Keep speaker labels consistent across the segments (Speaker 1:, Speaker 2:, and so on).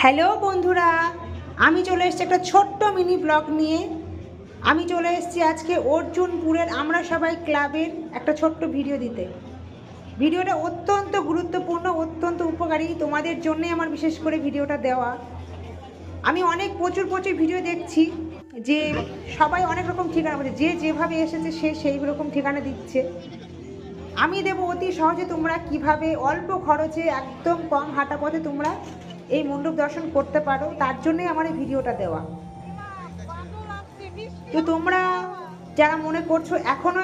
Speaker 1: Hello বন্ধুরা, আমি চলে এসেছি একটা ছোট্ট মিনি ব্লগ নিয়ে। আমি চলে এসেছি আজকে অর্জুনপুরের আমরা সবাই ক্লাবের একটা ছোট্ট ভিডিও দিতে। ভিডিওটা অত্যন্ত গুরুত্বপূর্ণ, অত্যন্ত উপকারী, তোমাদের জন্যই আমার বিশেষ করে ভিডিওটা দেওয়া। আমি প্রচুর ভিডিও দেখছি যে সবাই অনেক রকম ঠিকানা বলছে, যে যেভাবে এসেছে সে সেই রকম ঠিকানা দিচ্ছে। আমি দেবো অতি সহজে তোমরা কিভাবে অল্প খরচে একদম কম হাঁটা পথে তোমরা এই মণ্ডপ দর্শন করতে পারো, তার জন্যই আমার এই ভিডিওটা দেওয়া। তো তোমরা যারা মনে করছো এখনো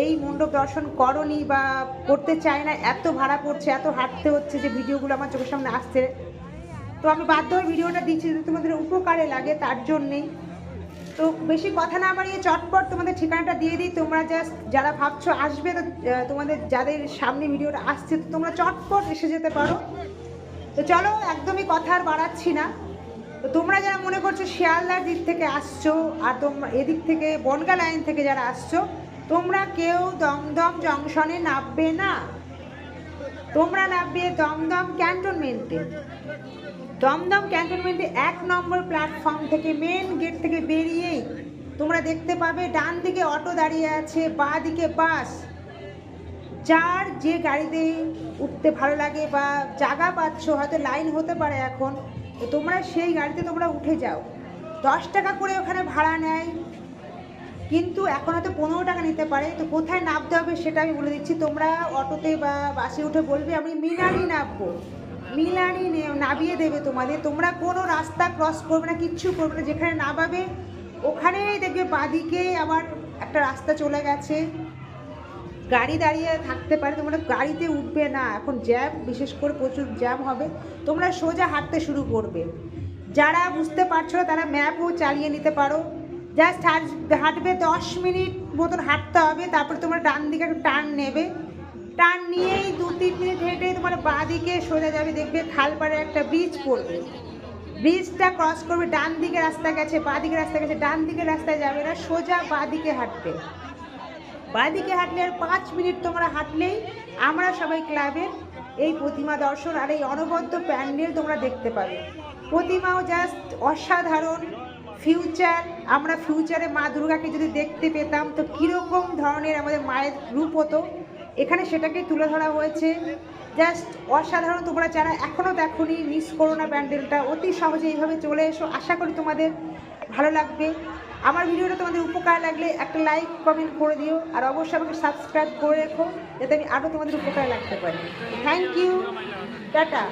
Speaker 1: এই মণ্ডপ দর্শন করনি বা করতে চায় না, এত ভাড়া পড়ছে, এত হাঁটতে হচ্ছে, যে ভিডিওগুলো আমার চোখের সামনে আসছে, তো আমি বাধ্য হয়ে ভিডিওটা দিচ্ছি যদি তোমাদের উপকারে লাগে, তার জন্যেই। তো বেশি কথা না বাড়িয়ে চটপট তোমাদের ঠিকানাটা দিয়ে দিই। তোমরা জাস্ট যারা ভাবছো আসবে, তো তোমাদের যাদের সামনে ভিডিওটা আসছে, তো তোমরা চটপট এসে যেতে পারো। তো চলো, একদমই কথা আর বাড়াচ্ছি না। তো তোমরা যারা মনে করছো শিয়ালদার দিক থেকে আসছো, আর তোমরা এদিক থেকে বনগা লাইন থেকে যারা আসছো, তোমরা কেউ দমদম জংশনে নামবে না, তোমরা নামবে দমদম ক্যান্টনমেন্টে। দমদম ক্যান্টনমেন্টে 1 নম্বর প্ল্যাটফর্ম থেকে মেন গেট থেকে বেরিয়েই তোমরা দেখতে পাবে ডান দিকে অটো দাঁড়িয়ে আছে, বাঁ দিকে বাস। যার যে গাড়িতে উঠতে ভালো লাগে বা জায়গা পাচ্ছ, হয়তো লাইন হতে পারে এখন, তো তোমরা সেই গাড়িতে তোমরা উঠে যাও। 10 টাকা করে ওখানে ভাড়া নেয়, কিন্তু এখন হয়তো 15 টাকা নিতে পারে। তো কোথায় নামতে হবে সেটা আমি বলে দিচ্ছি। তোমরা অটোতে বা বাসে উঠে বলবে আমি মিলানি নামবো, মিলানি নামিয়ে দেবে তোমাদের। তোমরা কোনো রাস্তা ক্রস করবে না, কিচ্ছু করবে না, যেখানে নামাবে ওখানেই দেখবে বাঁদিকে আবার একটা রাস্তা চলে গেছে, গাড়ি দাঁড়িয়ে থাকতে পারে, তোমরা গাড়িতে উঠবে না। এখন জ্যাম, বিশেষ করে প্রচুর জ্যাম হবে, তোমরা সোজা হাঁটতে শুরু করবে। যারা বুঝতে পারছো না তারা ম্যাপও চালিয়ে নিতে পারো। জাস্ট হাঁটবে 10 মিনিট মতন হাঁটতে হবে, তারপর তোমরা ডান দিকে একটা টার্ন নেবে। টার্ন নিয়েই 2-3 মিনিট হেঁটে তোমার বাঁ দিকে সোজা যাবে, দেখবে খালপাড়ে একটা ব্রিজ পড়বে। ব্রিজটা ক্রস করবে, ডান দিকে রাস্তা গেছে, বাঁ দিকে রাস্তা গেছে, ডান দিকে রাস্তায় যাবে না, সোজা বাঁ দিকে হাঁটবে। বাঁদিকে হাঁটলে আর 5 মিনিট তোমরা হাঁটলেই আমরা সবাই ক্লাবের এই প্রতিমা দর্শন আর এই অনবদ্য প্যান্ডেল তোমরা দেখতে পাবে। প্রতিমাও জাস্ট অসাধারণ। ফিউচার, আমরা ফিউচারে মা দুর্গাকে যদি দেখতে পেতাম তো কীরকম ধরনের আমাদের মায়ের রূপ হতো, এখানে সেটাকে তুলে ধরা হয়েছে। জাস্ট অসাধারণ। তোমরা যারা এখনও দেখোনি, মিস করো না প্যান্ডেলটা, অতি সহজে এইভাবে চলে এসো। আশা করি তোমাদের ভালো লাগবে। আমার ভিডিওটা তোমাদের উপকার লাগলে একটা লাইক কমেন্ট করে দিও, আর অবশ্যই আমাকে সাবস্ক্রাইব করে রেখো যাতে আমি আরও তোমাদের উপকার লাগতে পারি। Thank you, tata.